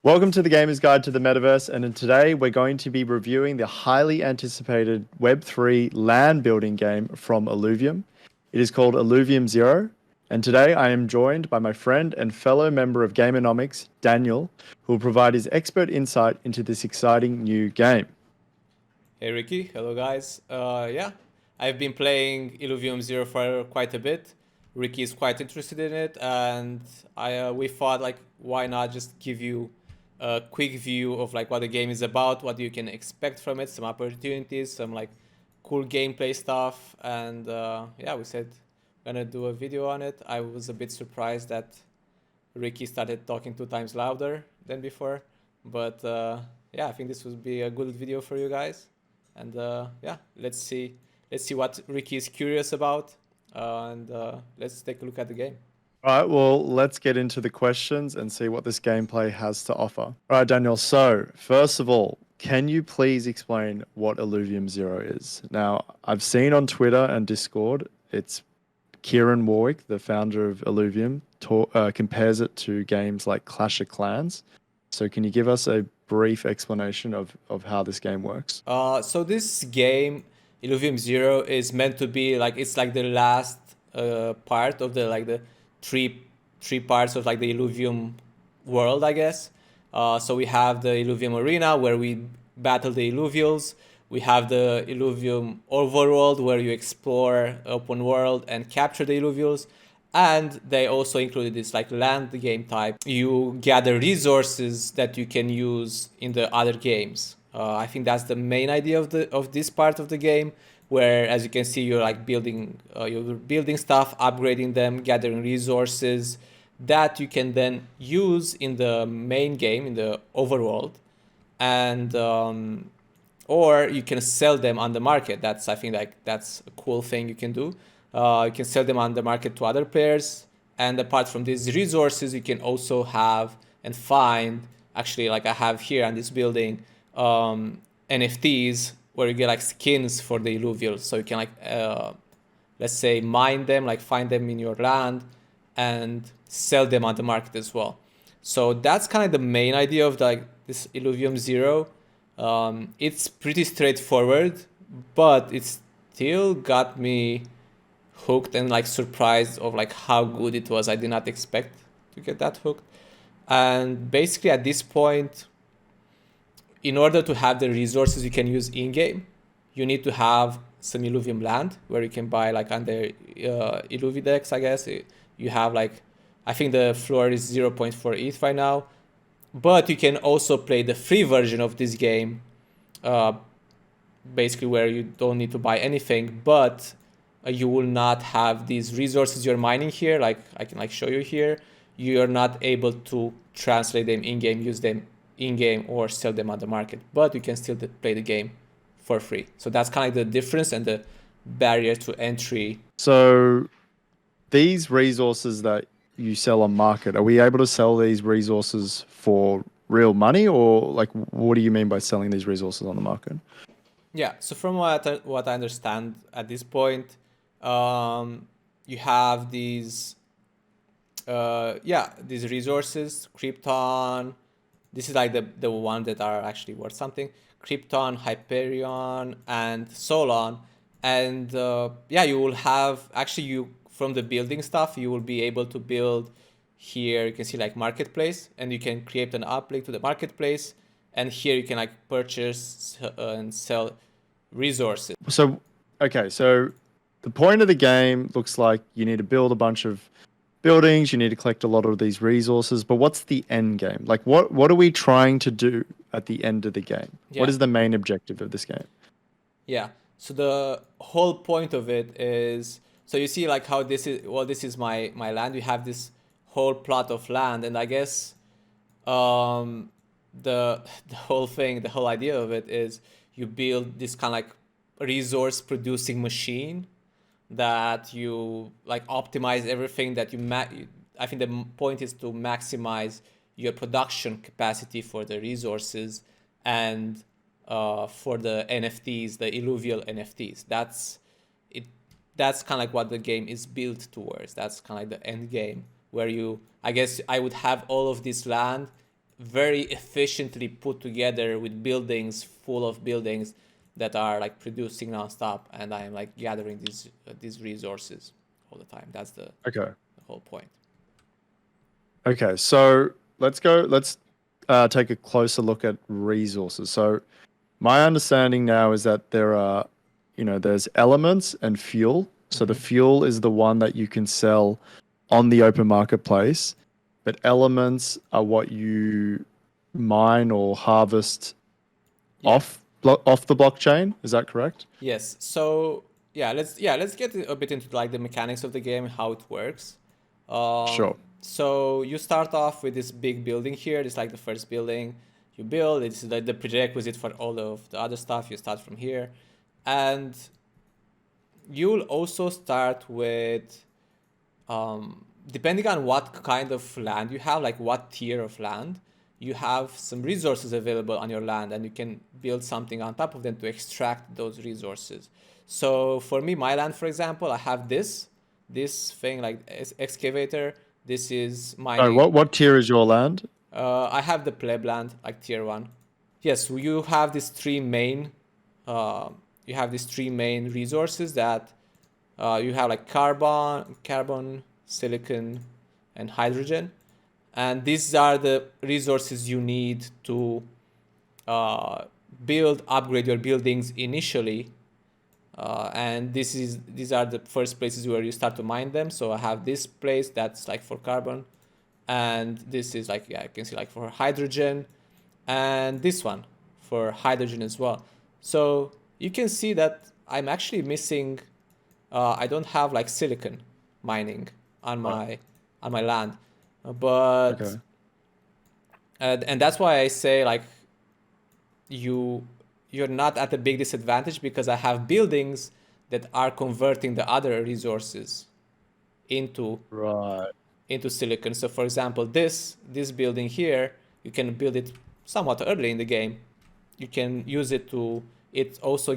Welcome to the Gamer's Guide to the Metaverse, and today we're going to be reviewing the highly anticipated Web3 land building game from Illuvium. It is called Illuvium Zero, and today I am joined by my friend and fellow member of Gamenomics, Daniel, who will provide his expert insight into this exciting new game. Hey Ricky, hello guys. Yeah, I've been playing Illuvium Zero for quite a bit. Ricky is quite interested in it, and we thought like why not just give you a quick view of like what the game is about, what you can expect from it, some opportunities, some like cool gameplay stuff, and yeah, we said we're gonna do a video on it. I was a bit surprised that Ricky started talking 2 times louder than before, but yeah, I think this would be a good video for you guys. And yeah, let's see what Ricky is curious about, and let's take a look at the game. All right, well, let's get into the questions and see what this gameplay has to offer. All right, Daniel, so first of all, can you please explain what Illuvium Zero is? Now, I've seen on Twitter and Discord, it's Kieran Warwick, the founder of Illuvium, compares it to games like Clash of Clans. So, can you give us a brief explanation of how this game works? So this game, Illuvium Zero, is meant to be like it's like the last part of the three parts of like the Illuvium world, I guess. So we have the Illuvium Arena where we battle the Illuvials. We have the Illuvium overworld where you explore open world and capture the Illuvials. And they also included this like land game type. You gather resources that you can use in the other games. I think that's the main idea of this part of the game, where as you can see you're building stuff, upgrading them, gathering resources that you can then use in the main game in the overworld, and or you can sell them on the market. I think like that's a cool thing you can do. You can sell them on the market to other players, and apart from these resources, you can also have and find, actually like I have here on this building, NFTs where you get like skins for the Illuvials. So you can like let's say mine them, like find them in your land and sell them on the market as well. So that's kind of the main idea of like this Illuvium Zero. It's pretty straightforward, but it still got me hooked and like surprised of like how good it was. I did not expect to get that hooked. And basically at this point, in order to have the resources you can use in-game, you need to have some Illuvium land where you can buy like under Illuvidex, I guess. You have like, I think the floor is 0.4 ETH right now, but you can also play the free version of this game, basically where you don't need to buy anything, but you will not have these resources you're mining here. Like I can like show you here, you're not able to translate them in-game, use them in-game, or sell them on the market, but you can still play the game for free. So that's kind of the difference and the barrier to entry. So, these resources that you sell on market, are we able to sell these resources for real money, or like what do you mean by selling these resources on the market? Yeah, so from what I understand at this point, you have these these resources, Krypton. This is like the one that are actually worth something. Krypton, Hyperion, and Solon. And yeah, you will have actually you from the building stuff, you will be able to build here. You can see like marketplace, and you can create an uplink to the marketplace. And here you can like purchase and sell resources. So, okay, so the point of the game looks like you need to build a bunch of buildings, you need to collect a lot of these resources, but what's the end game? Like what are we trying to do at the end of the game? Yeah. What is the main objective of this game? Yeah. So the whole point of it is, so you see like how this is, well, this is my land. You have this whole plot of land, and I guess the whole thing, the whole idea of it is you build this kind of like resource producing machine that you like optimize everything that I think the point is to maximize your production capacity for the resources and for the NFTs, the Illuvial NFTs. That's it. That's kind of like what the game is built towards. That's kind of like the end game where you, I guess I would have all of this land very efficiently put together with buildings full of buildings that are like producing nonstop, and I am like gathering these resources all the time. That's the Okay. whole point. Okay. So let's go. Let's take a closer look at resources. So my understanding now is that there are, there's elements and fuel. So the fuel is the one that you can sell on the open marketplace, but elements are what you mine or harvest Yeah. off the blockchain. Is that correct? Yes. So let's get a bit into like the mechanics of the game, how it works. Sure. So you start off with this big building here. It's like the first building you build. It's like the prerequisite for all of the other stuff. You start from here, and you'll also start with, depending on what kind of land you have, like what tier of land, you have some resources available on your land, and you can build something on top of them to extract those resources. So for me, my land, for example, I have this thing like excavator. This is Sorry, mining. what tier is your land? I have the pleb land, like tier 1. Yes, so you have these three main resources that you have, like carbon, silicon, and hydrogen, and these are the resources you need to upgrade your buildings initially. And these are the first places where you start to mine them. So I have this place that's like for carbon, and this is like, you can see like for hydrogen, and this one for hydrogen as well. So you can see that I'm actually missing, I don't have like silicon mining on my land, but Okay. and that's why I say like you're not at a big disadvantage, because I have buildings that are converting the other resources into Right. silicon. So for example, this building here, you can build it somewhat early in the game. You can use it to, it also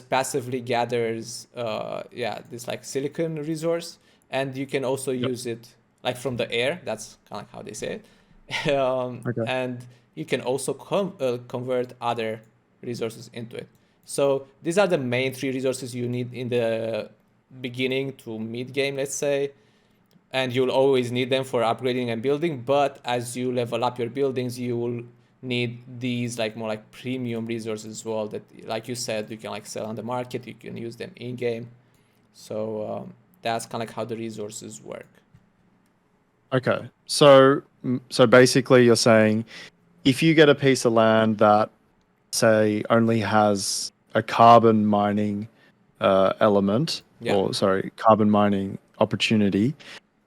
passively gathers this like silicon resource, and you can also Yep. use it like from the air. That's kind of like how they say it. Okay. And you can also convert other resources into it. So these are the main three resources you need in the beginning to mid game, let's say, and you'll always need them for upgrading and building. But as you level up your buildings, you will need these like more like premium resources as well, that, like you said, you can like sell on the market, you can use them in game. So that's kind of like how the resources work. Okay. So basically you're saying if you get a piece of land that, say, only has a carbon mining element, Yeah. or sorry, carbon mining opportunity,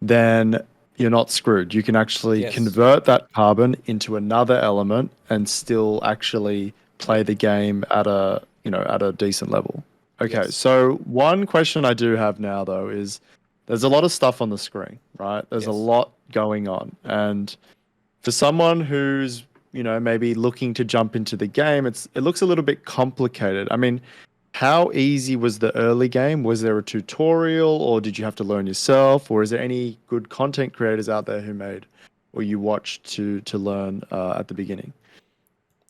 then you're not screwed. You can actually Yes. convert that carbon into another element and still actually play Yep. the game at a decent level. Okay, Yes. so one question I do have now though is there's a lot of stuff on the screen, right? There's a Yes. lot going on. And for someone who's, maybe looking to jump into the game, it looks a little bit complicated. I mean, how easy was the early game? Was there a tutorial, or did you have to learn yourself, or is there any good content creators out there who made or you watched to learn at the beginning?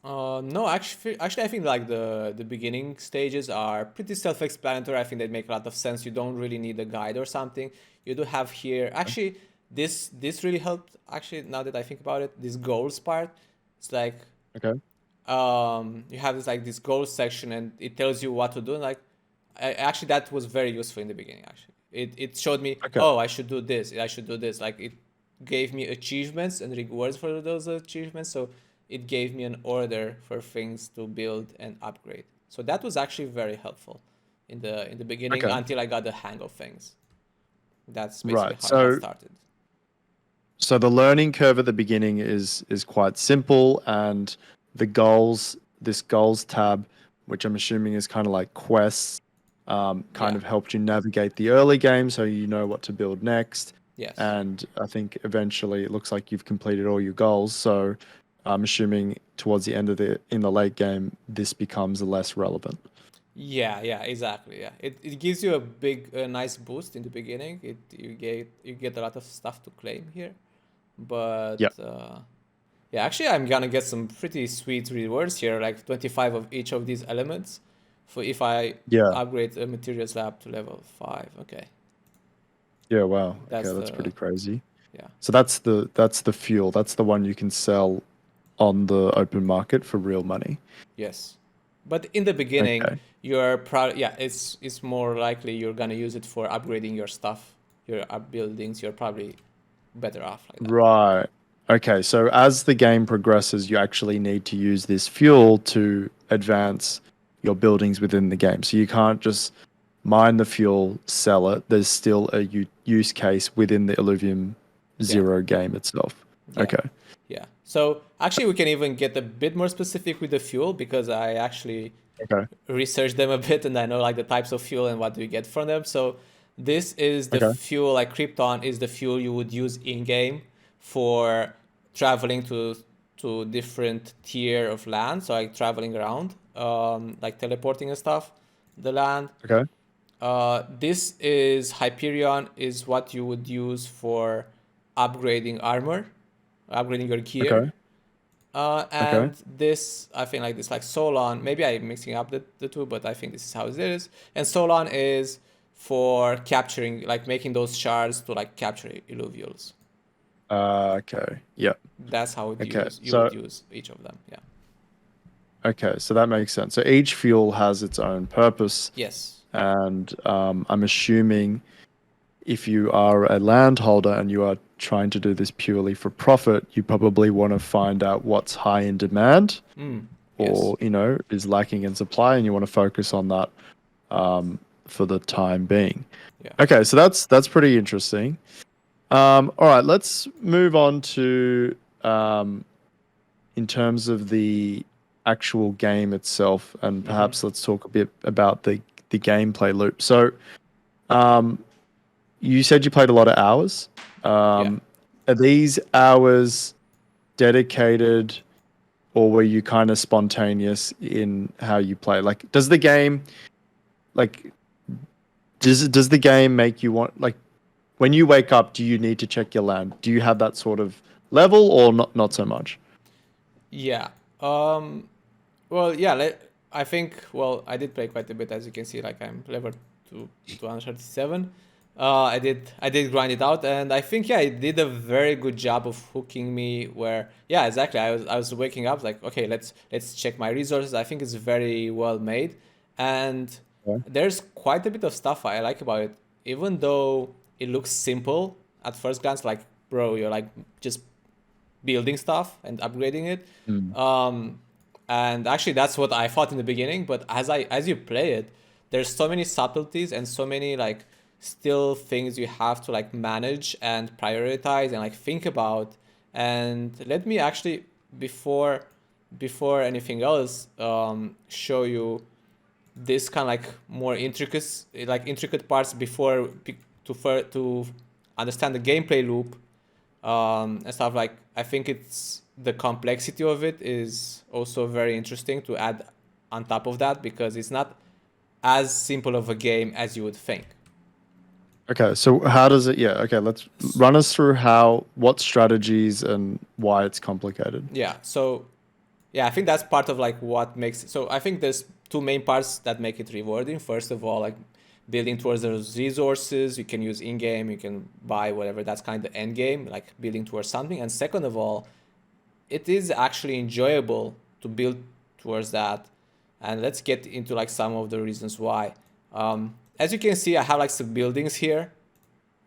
No, actually, I think like the beginning stages are pretty self-explanatory. I think they make a lot of sense. You don't really need a guide or something. You do have here, actually, this really helped. Actually, now that I think about it, this goals part, it's like Okay. you have this goals section, and it tells you what to do. And like, actually, that was very useful in the beginning. Actually, it showed me, Okay. oh, I should do this. I should do this. Like, it gave me achievements and rewards for those achievements. So it gave me an order for things to build and upgrade. So that was actually very helpful in the beginning, Okay. until I got the hang of things. That's basically Right. how I got So started. the learning curve at the beginning is quite simple, and this goals tab, which I'm assuming is kind of like quests, kind Yeah. of helped you navigate the early game so you know what to build next. Yes. And I think eventually it looks like you've completed all your goals. So I'm assuming towards the end of in the late game, this becomes less relevant. Yeah, exactly. Yeah, it gives you a nice boost in the beginning. You get a lot of stuff to claim here, but Yeah. Yeah, actually, I'm gonna get some pretty sweet rewards here, like 25 of each of these elements, for if I Yeah. upgrade the materials lab to level 5. Okay, Yeah. Wow. that's Okay, that's pretty the crazy. yeah. So that's the fuel. That's the one you can sell on the open market for real money. Yes, but in the beginning, Okay. you're probably yeah, it's more likely you're gonna use it for upgrading your stuff, your up buildings. You're probably better off like that. Right. Okay. So as the game progresses, you actually need to use this fuel to advance your buildings within the game. So you can't just mine the fuel, sell it. There's still a use case within the Illuvium Yeah, Zero game itself. yeah, Okay. yeah. So actually, we can even get a bit more specific with the fuel because I actually Okay. researched them a bit and I know like the types of fuel and what do we get from them. So this is the Okay. fuel, like Krypton is the fuel you would use in game for traveling to different tier of land. So like traveling around, like teleporting and stuff, the land. Okay. This is Hyperion is what you would use for upgrading armor, upgrading your gear. Okay. Okay. And this, I think like this, like Solon, maybe I'm mixing up the two, but I think this is how it is. And Solon is for capturing, like making those shards to like capture illuvials. Okay. Yeah. That's how it Okay. use you So would use each of them. Yeah. okay. So that makes sense. So each fuel has its own purpose, Yes. and I'm assuming if you are a landholder and you are trying to do this purely for profit, you probably want to find out what's high in demand Yes. or, is lacking in supply, and you want to focus on that for the time being. Yeah. Okay, so that's pretty interesting. All right, let's move on to in terms of the actual game itself, and perhaps let's talk a bit about the gameplay loop. So, you said you played a lot of hours. Yeah. Are these hours dedicated, or were you kind of spontaneous in how you play? Like, does the game, like, does the game make you want, like, when you wake up, do you need to check your land? Do you have that sort of level, or not so much? Yeah. Well, yeah. I think. Well, I did play quite a bit, as you can see. Like I'm level 237. I did grind it out, and I think yeah, it did a very good job of hooking me. Where yeah, exactly. I was waking up like okay, let's check my resources. I think it's very well made, and Yeah. there's quite a bit of stuff I like about it. Even though it looks simple at first glance, like bro, you're like just building stuff and upgrading it. Mm. And actually, that's what I thought in the beginning. But as you play it, there's so many subtleties and so many like still things you have to like manage and prioritize and like think about. And let me actually before anything else show you this kind of like more intricate parts before to understand the gameplay loop and stuff. Like I think it's the complexity of it is also very interesting to add on top of that because it's not as simple of a game as you would think. Okay, so how does it? Yeah, okay, let's run us through what strategies and why it's complicated. Yeah, so yeah, I think that's part of like what makes it. So I think there's two main parts that make it rewarding. First of all, like building towards those resources you can use in game, you can buy whatever. That's kind of the end game, like building towards something. And second of all, it is actually enjoyable to build towards that. And let's get into like some of the reasons why. As you can see, I have like some buildings here,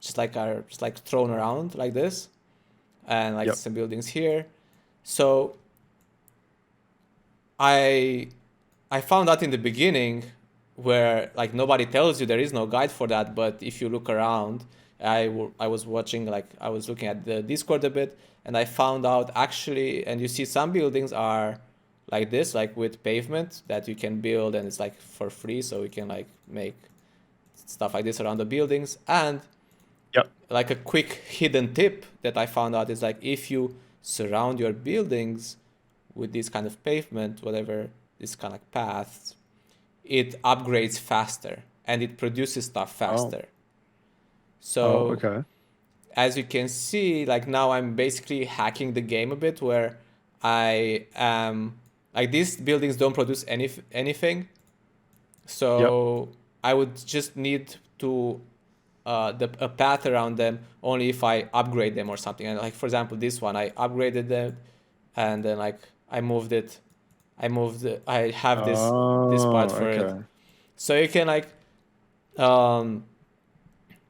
just like are just like thrown around like this, and like Yep. some buildings here. So I found out in the beginning where like nobody tells you, there is no guide for that, but if you look around, I was watching, like I was looking at the Discord a bit, and I found out actually, and you see some buildings are like this, like with pavement that you can build and it's like for free, so we can like make stuff like this around the buildings. And Yep. like a quick hidden tip that I found out is like if you surround your buildings with this kind of pavement, whatever, this kind of like paths, it upgrades faster and it produces stuff faster. So Okay. as you can see, like now I'm basically hacking the game a bit where I am like these buildings don't produce anything, so I would just need to a path around them only if I upgrade them or something. And like for example, this one I upgraded them, and then like I moved it. I have this part Oh, for it. okay. So you can like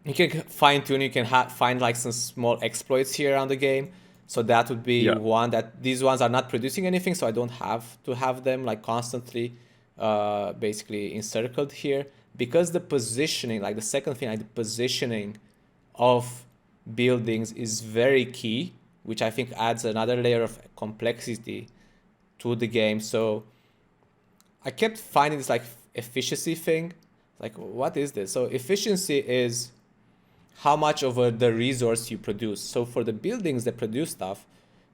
you can fine tune. You can find like some small exploits here on the game. So that would be Yeah. one that these ones are not producing anything, so I don't have to have them like constantly basically encircled here, because the positioning, like the second thing, like the positioning of buildings is very key, which I think adds another layer of complexity to the game. So I kept finding this like efficiency thing. Like, what is this? So efficiency is how much of the resource you produce. So for the buildings that produce stuff,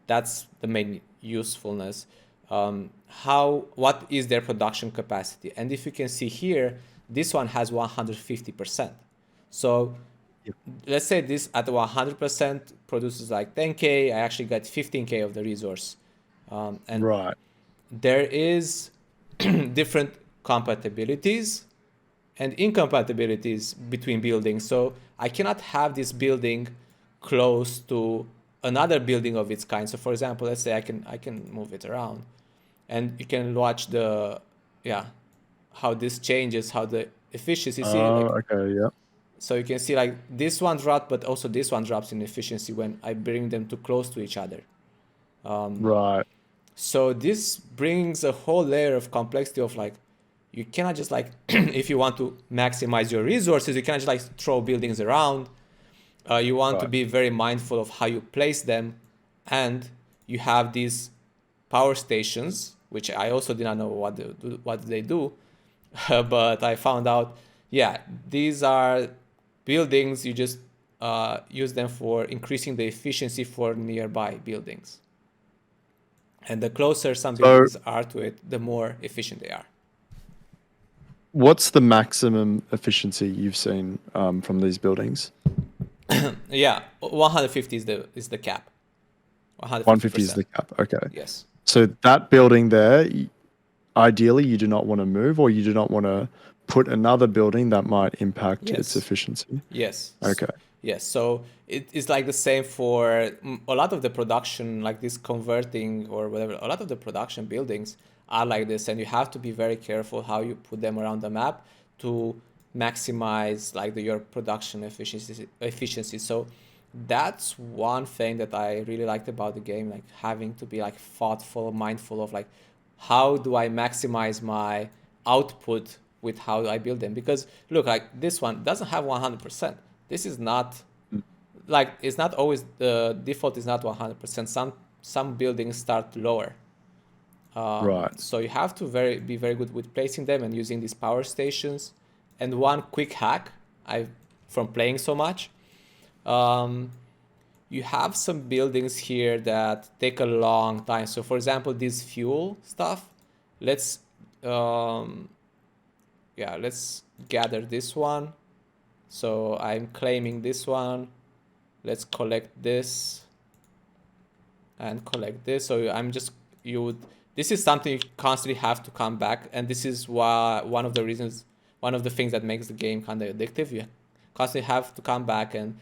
that's the main usefulness. What is their production capacity? And if you can see here, this one has 150%. So let's say this at 100% produces like 10K, I actually got 15K of the resource. And Right. there is different compatibilities and incompatibilities between buildings. So I cannot have this building close to another building of its kind. So for example, let's say I can move it around, and you can watch how this changes, how the efficiency. See, Oh, like, okay. Yeah. so you can see like this one dropped, but also this one drops in efficiency when I bring them too close to each other. Right. So this brings a whole layer of complexity of like, you cannot just like, if you want to maximize your resources, you cannot just like throw buildings around. You want to Right. be very mindful of how you place them. And you have these power stations, which I also did not know what they do. But I found out, yeah, these are buildings, you just use them for increasing the efficiency for nearby buildings. And the closer some So, buildings are to it, the more efficient they are. what's the maximum efficiency you've seen from these buildings? Yeah, 150 is the cap. 150 is 150%. the cap. Okay. Yes. So that building there, ideally, you do not want to move, or you do not want to put another building that might impact its Yes. efficiency. Yes. Okay. Yes. So it is like the same for a lot of the production, like this converting or whatever. A lot of the production buildings are like this, and you have to be very careful how you put them around the map to maximize like your production efficiency. So that's one thing that I really liked about the game, like having to be like thoughtful, mindful of like, how do I maximize my output with how I build them? Because look, like this one doesn't have 100%. This is not like, it's not always, the default is not 100%. Some buildings start lower. Right. So you have to be very good with placing them and using these power stations. And one quick hack from playing so much, you have some buildings here that take a long time. So for example, this fuel stuff, let's gather this one. So I'm claiming this one. Let's collect this and collect this. So this is something you constantly have to come back. And this is why one of the things that makes the game kind of addictive. You constantly have to come back and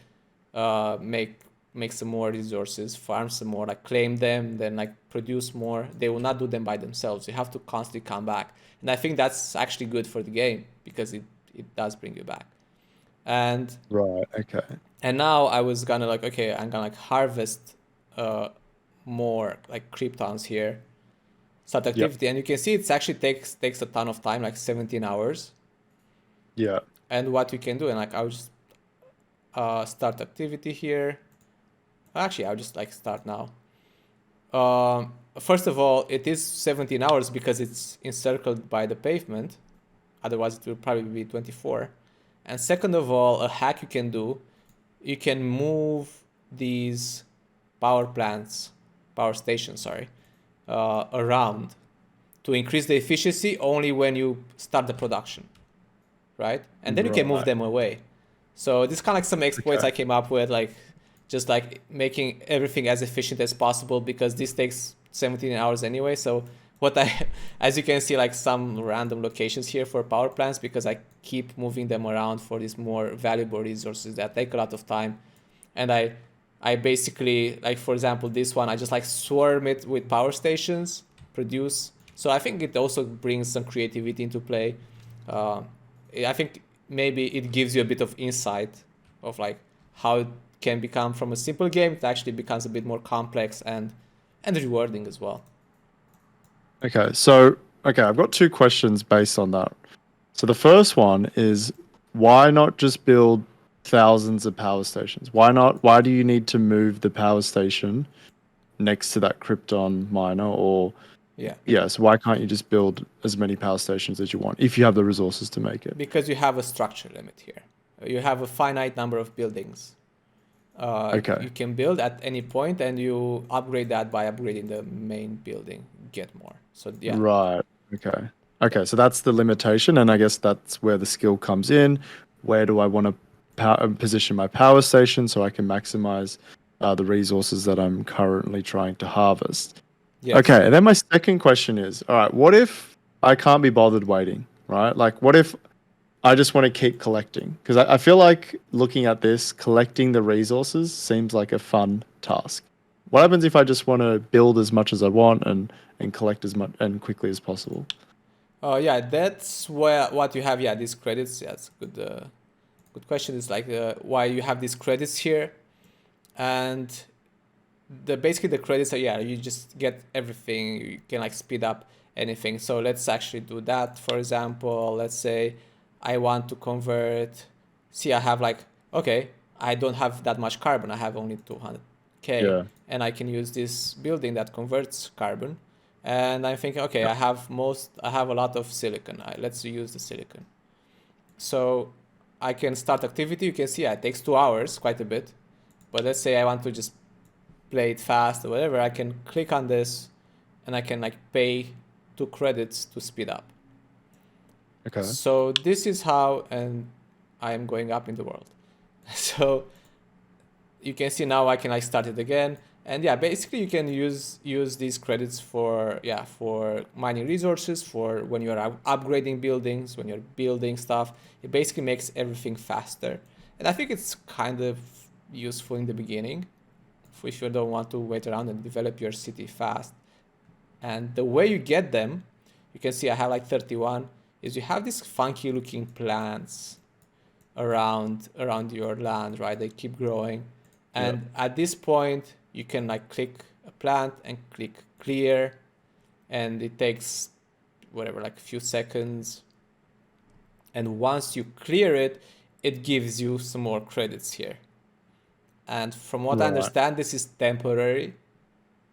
make some more resources, farm some more, like claim them, then like produce more. They will not do them by themselves. You have to constantly come back. And I think that's actually good for the game, because it does bring you back. And Right. Okay. and now I was gonna like, okay, I'm gonna like harvest more like kryptons here, start activity. And you can see it's actually takes a ton of time, like 17 hours. Yeah. And what you can do, and like I'll just start activity here. Actually, I'll just like start now. First of all, it is 17 hours because it's encircled by the pavement. Otherwise, it will probably be 24. And second of all, a hack you can do, you can move these power stations, around to increase the efficiency only when you start the production, right? And then you can move Right. them away. So this is kind of like some exploits Okay. I came up with, like just like making everything as efficient as possible, because this takes 17 hours anyway. So what I, as you can see, like some random locations here for power plants, because I keep moving them around for these more valuable resources that take a lot of time. And I basically, like, for example, this one, I just like swarm it with power stations, produce. So I think it also brings some creativity into play. I think maybe it gives you a bit of insight of like how it can become from a simple game, it actually becomes a bit more complex and rewarding as well. Okay, so I've got two questions based on that. So the first one is, why not just build thousands of power stations? Why not? Why do you need to move the power station next to that Krypton miner? Or so why can't you just build as many power stations as you want if you have the resources to make it? Because you have a structure limit here. You have a finite number of buildings. You can build at any point, and you upgrade that by upgrading the main building, get more. So yeah. Right. Okay. So that's the limitation, and I guess that's where the skill comes in. Where do I want to position my power station so I can maximize the resources that I'm currently trying to harvest? Yes. Okay. And then my second question is, all right, what if I can't be bothered waiting, right? Like, what if I just want to keep collecting? Because I feel like looking at this, collecting the resources seems like a fun task. What happens if I just want to build as much as I want and collect as much and quickly as possible? That's what you have. Yeah, these credits. Yeah, it's good. Good question. Is like why you have these credits here, and basically the credits are, you just get everything. You can like speed up anything. So let's actually do that. For example, let's say I want to convert. See, I have like, okay, I don't have that much carbon. I have only 200K, and I can use this building that converts carbon. And I'm thinking, okay, I have a lot of silicon. Let's use the silicon. So I can start activity. You can see it takes 2 hours, quite a bit. But let's say I want to just play it fast or whatever. I can click on this, and I can like pay 2 credits to speed up. Okay. So this is how, and I am going up in the world. So you can see now I can like start it again. And basically you can use these credits for mining resources, for when you're upgrading buildings, when you're building stuff. It basically makes everything faster. And I think it's kind of useful in the beginning if you don't want to wait around and develop your city fast. And the way you get them, you can see I have like 31, is you have these funky looking plants around your land, right? They keep growing. And at this point, you can like click a plant and click clear, and it takes whatever, like a few seconds. And once you clear it, it gives you some more credits here. And from what I understand, this is temporary.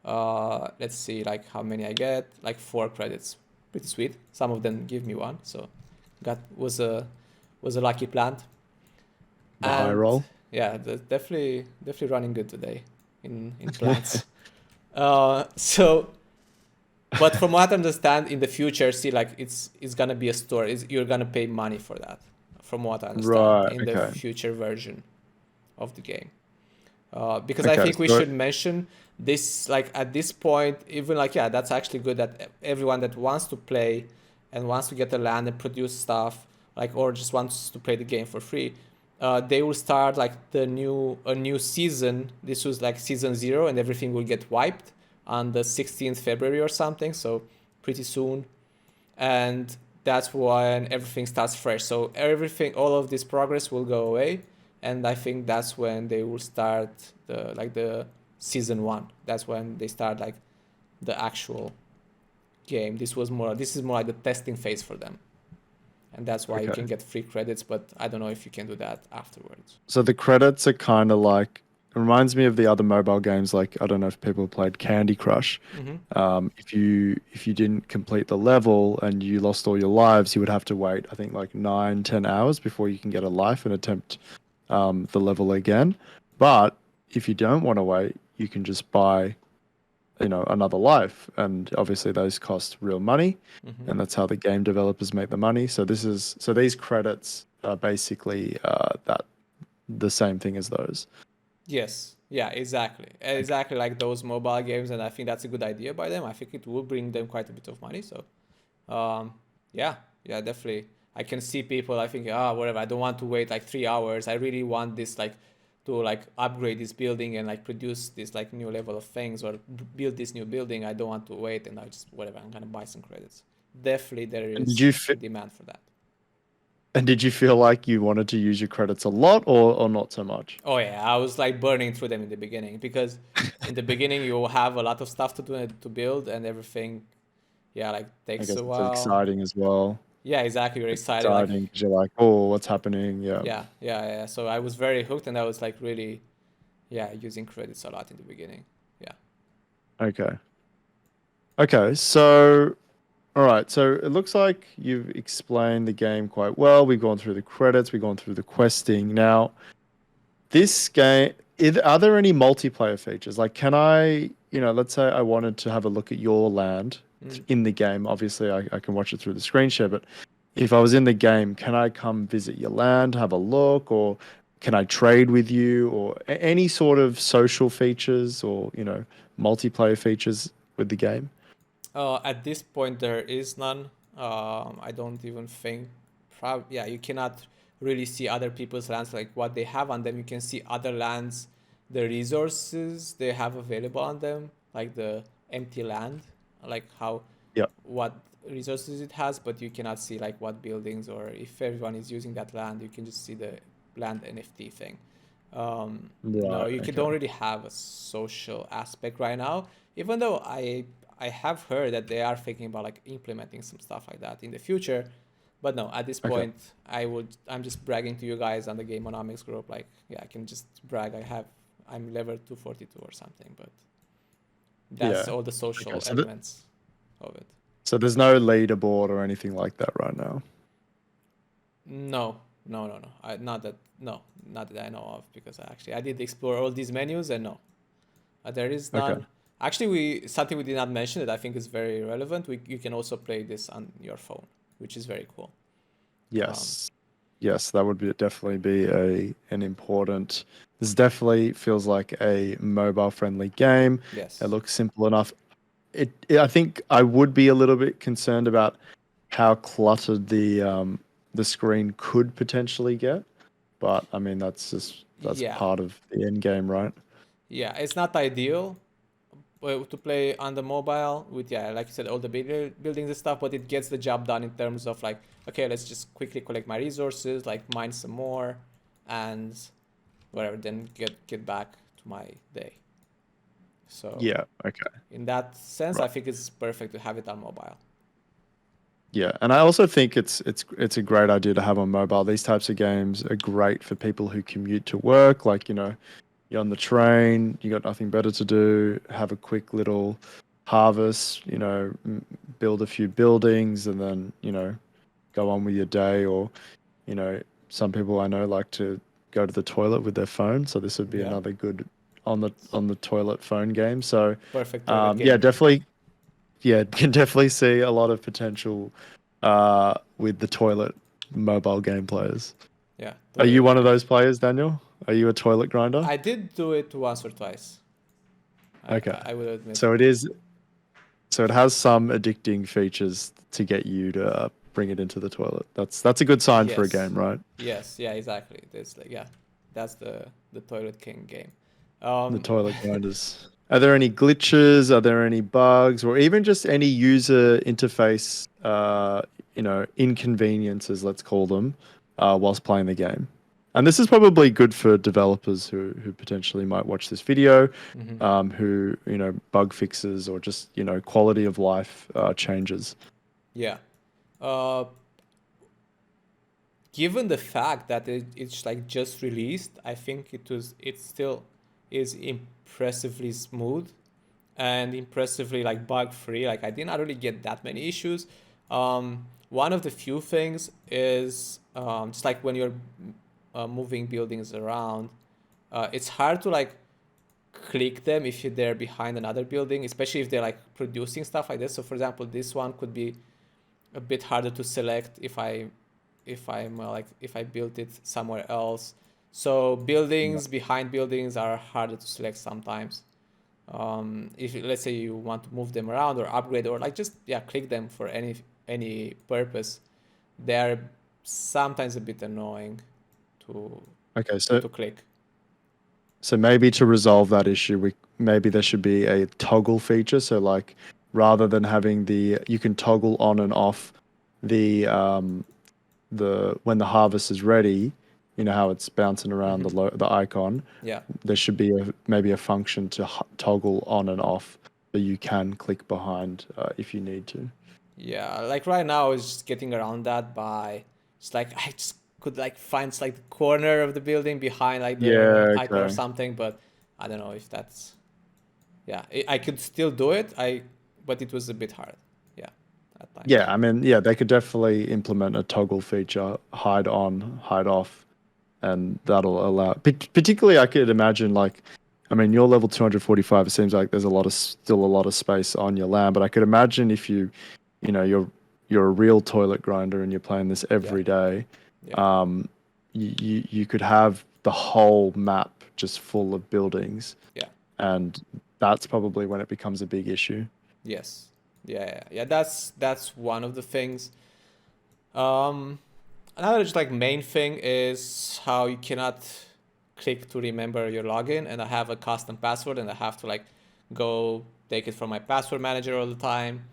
Let's see like how many I get, like 4 credits. Pretty sweet. Some of them give me 1, so was a lucky plant. High roll. Yeah, definitely running good today in plants. So, but from what I understand, in the future, see, like it's gonna be a store. You're gonna pay money for that. From what I understand, the future version of the game. Because I think we should mention this, like at this point, even like that's actually good that everyone that wants to play and wants to get the land and produce stuff, like, or just wants to play the game for free. They will start like a new season. This was like season 0, and everything will get wiped on the 16th February or something. So pretty soon, and that's when everything starts fresh. So all of this progress will go away, and I think that's when they will start the season 1. That's when they start like the actual game. This is more like the testing phase for them. And that's why you can get free credits, but I don't know if you can do that afterwards. So the credits are kind of like, it reminds me of the other mobile games, like, I don't know if people played Candy Crush. Mm-hmm. If you didn't complete the level and you lost all your lives, you would have to wait, I think, like 9-10 hours before you can get a life and attempt the level again. But if you don't want to wait, you can just buy another life, and obviously those cost real money. Mm-hmm. And that's how the game developers make the money. So these credits are basically the same thing as those. Yes, Yeah, exactly like those mobile games, and I think that's a good idea by them. I think it will bring them quite a bit of money. So, um, yeah, yeah, definitely. I can see people. I think, whatever. I don't want to wait like 3 hours. I really want this like to like upgrade this building and like produce this like new level of things or build this new building. I don't want to wait, and I just whatever. I'm gonna buy some credits. Definitely, there And did is you demand for that. and did you feel like you wanted to use your credits a lot or not so much? Oh yeah, I was like burning through them in the beginning because in the beginning you have a lot of stuff to do and to build and everything. Yeah, like I takes guess a it's while. exciting as well. Yeah, exactly. You're It's excited. Like exciting because you're like, oh, what's happening? Yeah. yeah. So I was very hooked and I was like really using credits a lot in the beginning. Yeah. Okay. Okay. So, all right. So it looks like you've explained the game quite well. We've gone through the credits. We've gone through the questing. Now, this game, are there any multiplayer features? Like, can I, let's say I wanted to have a look at your land Mm. in the game. Obviously, I can watch it through the screen share, but if I was in the game, can I come visit your land, have a look, or can I trade with you, or any sort of social features or, multiplayer features with the game? At this point, there is none. I don't even think. Yeah, you cannot really see other people's lands, like what they have on them. You can see other lands, the resources they have available on them, like the empty land, like how Yeah. what resources it has, but you cannot see like what buildings or if everyone is using that land. You can just see the land NFT thing. No, Right. don't Okay. really have a social aspect right now, even though I have heard that they are thinking about like implementing some stuff like that in the future. But no, at this Okay. point, I'm just bragging to you guys on the Gameonomics group. Like, yeah, I can just brag. I'm level 242 or something, but that's Yeah. all the Okay. social So, elements of it. so there's no leaderboard or anything like that right now. No, no. Not that I know of, because I did explore all these menus and no, there is Okay. none. Actually, we something we did not mention that I think is very relevant. You can also play this on your phone, which is very cool. Yes. Yes, that would definitely be an important. This definitely feels like a mobile friendly game. It Yes. looks simple enough. I think I would be a little bit concerned about how cluttered the screen could potentially get, but I mean that's Yeah. part of the end game, right? Yeah. It's not ideal to play on the mobile with, like you said, all the buildings and stuff, but it gets the job done in terms of like, okay, let's just quickly collect my resources, like mine some more, and whatever, then get back to my day. So Yeah. Okay. in that sense, I Right. think it's perfect to have it on mobile. Yeah, and I also think it's a great idea to have on mobile. These types of games are great for people who commute to work. Like, you're on the train, you got nothing better to do, have a quick little harvest, build a few buildings, and then, go on with your day. Or, you know, some people I know like to go to the toilet with their phone. So this would be Yeah. another good on the toilet phone game. So, Perfect toilet yeah, game. definitely. Yeah, can definitely see a lot of potential with the toilet mobile game players. Yeah, Are you toilet one of game. those players, Daniel? Are you a toilet grinder? I did do it once or twice. Okay. I will admit. So it has some addicting features to get you to bring it into the toilet. That's a good sign for a Yes. game, right? Yes. Yeah. Exactly. There's like, that's the toilet king game. The Um, toilet grinders. Are there any glitches? Are there any bugs, or even just any user interface, inconveniences, let's call them, whilst playing the game? And this is probably good for developers who potentially might watch this video, mhm. who bug fixes or just quality of life changes. Yeah. Uh, Given the fact that it's like just released, I think it still is impressively smooth and impressively like bug free. Like I did not really get that many issues. One of the few things is just like when you're moving buildings around, it's hard to like click them if they're behind another building, especially if they're like producing stuff like this. So for example, this one could be a bit harder to select if I built it somewhere else. So buildings behind buildings are harder to select sometimes. If let's say you want to move them around or upgrade or like just click them for any purpose, they're sometimes a bit annoying to Okay, so click. maybe to resolve that issue, maybe there should be a toggle feature. So like rather than having you can toggle on and off the when the harvest is ready, you know how it's bouncing around the icon. Yeah. There should be maybe a function to toggle on and off, so you can click behind if you need to. Yeah, like right now I was just getting around that by just like I just could like find like the corner of the building behind like the Yeah. icon or Okay. something, but I don't know if that's I could still do it. But it was a bit hard. Yeah, at times. Yeah, I mean, yeah, they could definitely implement a toggle feature, hide on, hide off, and that'll allow. Particularly, I could imagine like, I mean, you're level 245. It seems like there's still a lot of space on your land, but I could imagine if you know, you're a real toilet grinder and you're playing this every day, Yeah. you could have the whole map just full of buildings, Yeah. and that's probably when it becomes a big issue. Yes. Yeah. That's one of the things. Um, Another just like main thing is how you cannot click to remember your login, and I have a custom password, and I have to like go take it from my password manager all the time.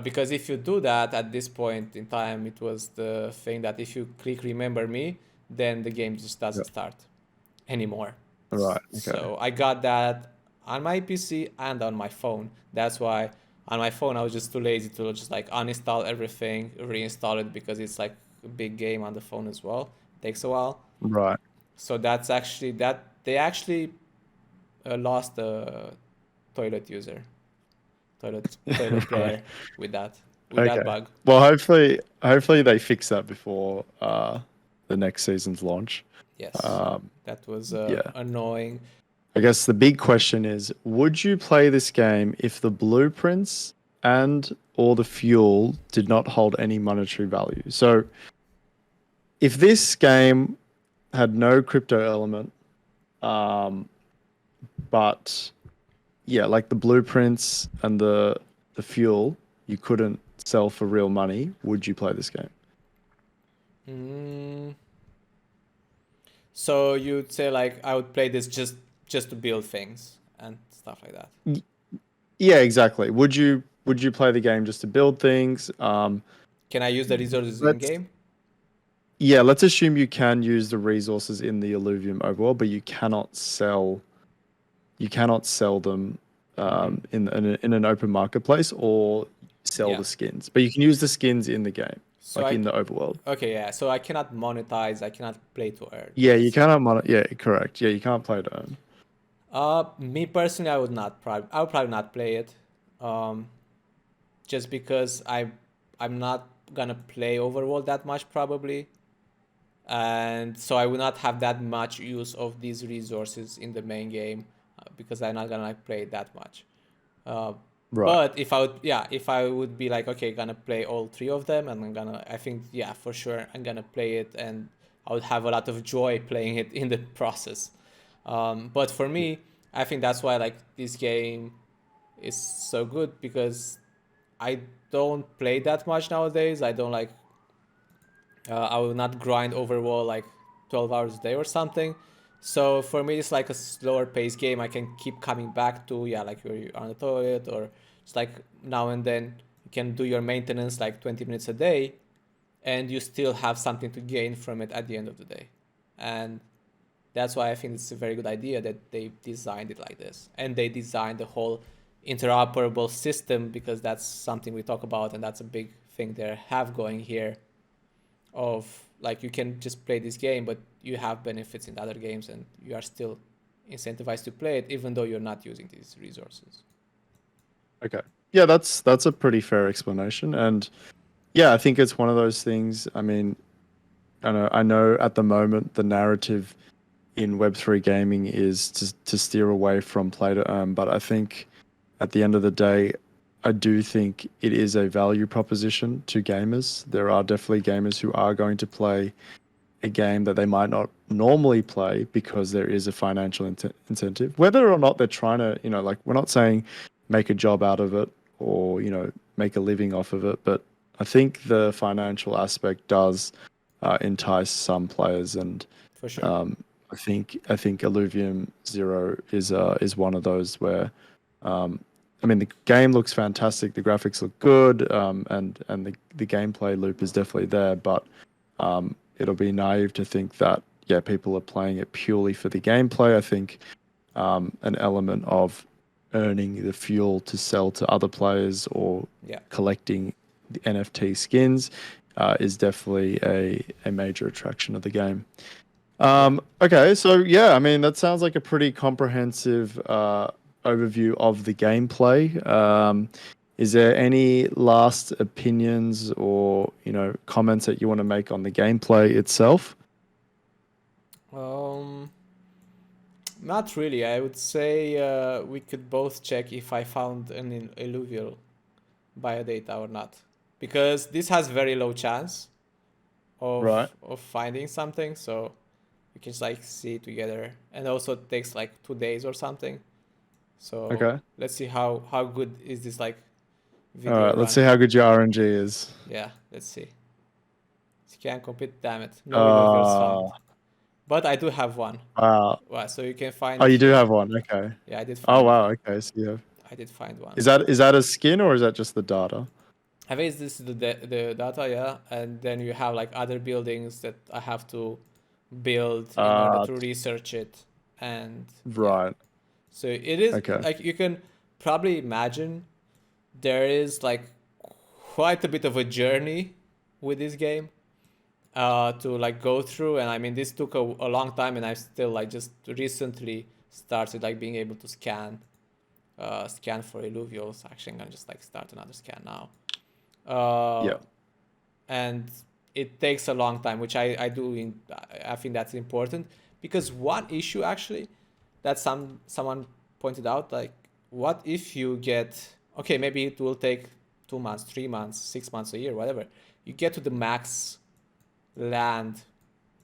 Because if you do that at this point in time, it was the thing that if you click remember me, then the game just doesn't Yep. start anymore. All right. Okay. So I got that on my PC and on my phone. That's why on my phone I was just too lazy to just like uninstall everything, reinstall it because it's like a big game on the phone as well. It takes a while. Right. So that's actually that they actually lost a toilet user, toilet Right. player with that Okay. bug. Well, hopefully they fix that before the next season's launch. Yes, Um, that was yeah. annoying. I guess the big question is, would you play this game if the blueprints and or the fuel did not hold any monetary value? So, if this game had no crypto element, um, but yeah, like the blueprints and the fuel, you couldn't sell for real money, would you play this game? Mm, so you'd say like I would play this just to build things and stuff like that. Yeah, exactly. Would you play the game just to build things? Can I use the resources in Let's game? yeah, let's assume you can use the resources in the Illuvium overworld, but you cannot sell them in an open marketplace or sell Yeah. the skins. But you can use the skins in the game, So like in the overworld. okay, yeah. So I cannot monetize. I cannot play to earn. Yeah, you cannot yeah, correct. Yeah, you can't play to earn. Me personally, I would probably not play it, um, just because I'm not gonna play Overworld that much probably, and so I will not have that much use of these resources in the main game, because I'm not gonna like play it that much. Uh, Right. but if I would be like, okay, gonna play all three of them, and I think, yeah, for sure, I'm gonna play it, and I would have a lot of joy playing it in the process. But for me, I think that's why like this game is so good, because I don't play that much nowadays. I don't like I will not grind overwall like 12 hours a day or something. So for me, it's like a slower paced game. I can keep coming back to, yeah, like you're on the toilet, or it's like now and then you can do your maintenance like 20 minutes a day, and you still have something to gain from it at the end of the day. And that's why I think it's a very good idea that they designed it like this. And they designed the whole interoperable system, because that's something we talk about, and that's a big thing they have going here, of like you can just play this game, but you have benefits in other games, and you are still incentivized to play it even though you're not using these resources. Okay. Yeah, that's a pretty fair explanation. And yeah, I think it's one of those things. I mean, I know at the moment the narrative in Web3 gaming is to steer away from play to earn, but I think at the end of the day, I do think it is a value proposition to gamers. There are definitely gamers who are going to play a game that they might not normally play because there is a financial incentive. Whether or not they're trying to, like we're not saying make a job out of it or, make a living off of it, but I think the financial aspect does entice some players, and For sure. I think Illuvium Zero is one of those where, I mean, the game looks fantastic, the graphics look good, and the gameplay loop is definitely there, but it'll be naive to think that people are playing it purely for the gameplay. I think an element of earning the fuel to sell to other players or Yeah. collecting the NFT skins is definitely a major attraction of the game. Okay, so I mean, that sounds like a pretty comprehensive overview of the gameplay. Is there any last opinions or comments that you want to make on the gameplay itself? Not really. I would say we could both check if I found an alluvial biodata or not, because this has very low chance Right. of finding something. So we can just like see together, and also it takes like 2 days or something. So Okay. let's see how good is this like All video right. Let's run. see how good your RNG is. Yeah, let's see. Scan complete. Damn it, no alluvials found. Uh, But I do have one. wow. Well, so you can Oh, find you do here. have one. Okay. Yeah, I did Oh, find. wow. Okay. So you have. I did find one. Is that a skin or is that just the data? I think this is the data, yeah, and then you have like other buildings that I have to build in order Uh, to research it, and yeah. right. So it is Okay. like you can probably imagine there is like quite a bit of a journey with this game to like go through, and I mean this took a long time, and I still like just recently started like being able to scan for illuvials. Actually, I'm gonna just like start another scan now. Yeah. And it takes a long time, which I do I think that's important, because one issue actually that someone pointed out, like what if you get, okay, maybe it will take 2 months, 3 months, 6 months, a year, whatever, you get to the max land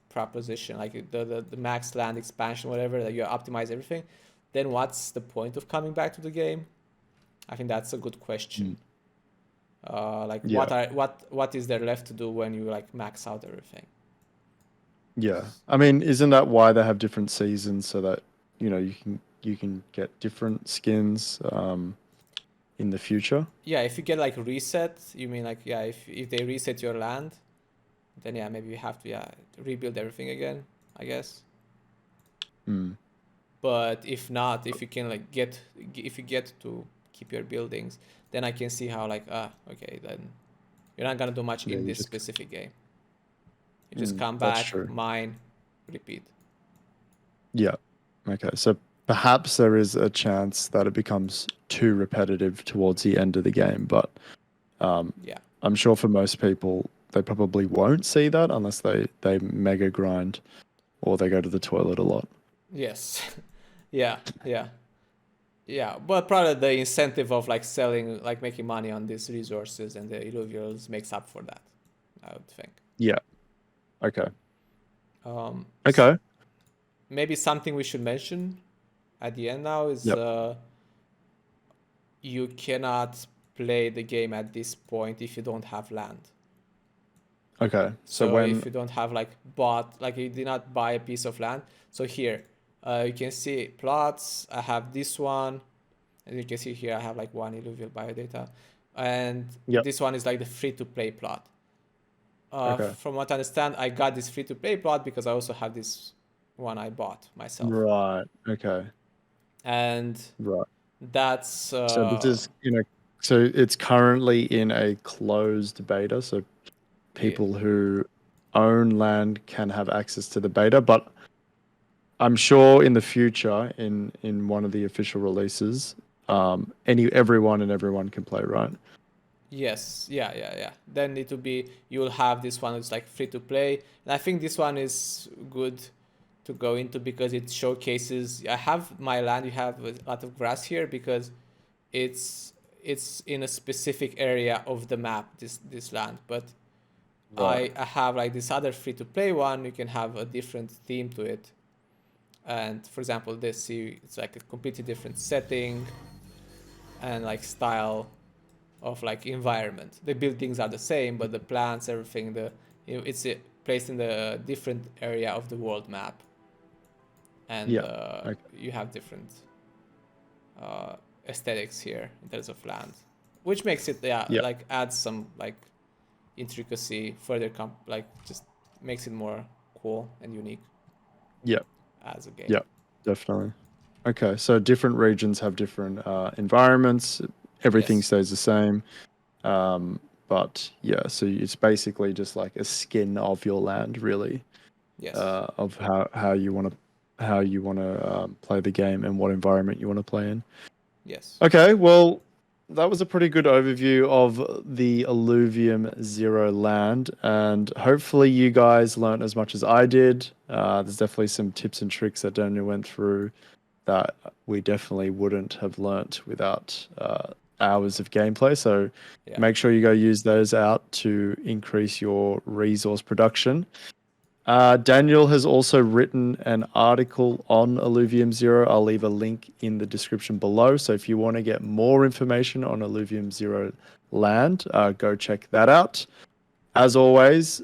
proposition, like the max land expansion, whatever, that you optimize everything, then what's the point of coming back to the game? I think that's a good question. Like Yeah. what is there left to do when you like max out everything? Yeah. I mean, isn't that why they have different seasons so that, you can get different skins in the future? Yeah, if you get like reset, you mean like, yeah, if they reset your land, then yeah, maybe you have to rebuild everything again, I guess. Mm. But if not, if you can like if you get to keep your buildings, then I can see how like okay, then you're not gonna do much Yeah, in you this just specific game. You just come that's back, true. mine, repeat. Yeah. Okay. So perhaps there is a chance that it becomes too repetitive towards the end of the game, but Yeah. I'm sure for most people they probably won't see that unless they mega grind or they go to the toilet a lot. Yes. Yeah. Yeah. Yeah, but probably the incentive of like selling, like making money on these resources and the illuvials makes up for that, I would think. Yeah. Okay. Um, Okay. Maybe something we should mention at the end now is Yep. You cannot play the game at this point if you don't have land. Okay. So So if when you don't have like like you did not buy a piece of land. So here, you can see plots. I have this one. As you can see here, I have like one illuvial biodata, and Yep. this one is like the free-to-play plot. Okay. From what I understand, I got this free-to-play plot because I also have this one I bought myself, Right. Okay. and Right. that's So this is so it's currently in a closed beta, so yeah, people who own land can have access to the beta, but I'm sure in the future, in one of the official releases, everyone can play, right? yes, yeah. Then it will be, you will have this one that's like free-to-play, and I think this one is good to go into because it showcases. I have my land. You have a lot of grass here because it's in a specific area of the map. This land, but I have like this other free-to-play one. You can have a different theme to it. And for example, this it's like a completely different setting and like style of like environment. The buildings are the same, but the plants, everything, it's placed in the different area of the world map, and Okay. you have different aesthetics here in terms of land, which makes it like adds some like intricacy further, like just makes it more cool and unique Yeah. as a game. Yeah. Definitely. Okay, so different regions have different environments. Everything Yes. stays the same. But yeah, so it's basically just like a skin of your land, really, Yes. of how you want to play the game and what environment you want to play in. Yes. Okay, well, that was a pretty good overview of the Illuvium Zero land, and hopefully you guys learned as much as I did. There's definitely some tips and tricks that Daniel went through that we definitely wouldn't have learnt without hours of gameplay. So make sure you go use those out to increase your resource production. Daniel has also written an article on Illuvium Zero. I'll leave a link in the description below. So if you want to get more information on Illuvium Zero land, go check that out. As always,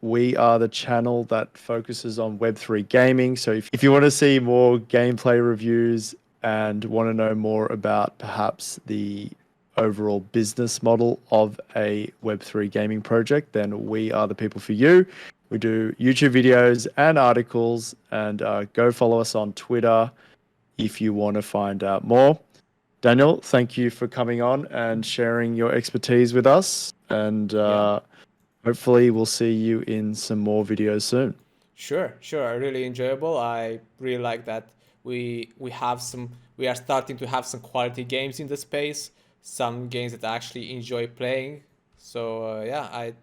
we are the channel that focuses on Web3 gaming. So if you want to see more gameplay reviews and want to know more about perhaps the overall business model of a Web3 gaming project, then we are the people for you. We do YouTube videos and articles, and go follow us on Twitter if you want to find out more. Daniel, thank you for coming on and sharing your expertise with us. And hopefully we'll see you in some more videos soon. Sure. Really enjoyable. I really like that we are starting to have some quality games in the space. Some games that I actually enjoy playing. So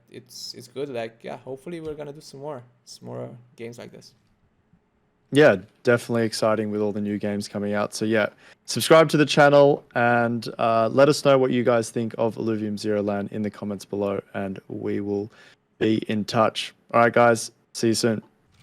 it's good. Like hopefully we're gonna do some more games like this. Yeah, definitely exciting with all the new games coming out. So yeah, subscribe to the channel and let us know what you guys think of Illuvium Zero Land in the comments below, and we will be in touch. All right, guys, see you soon.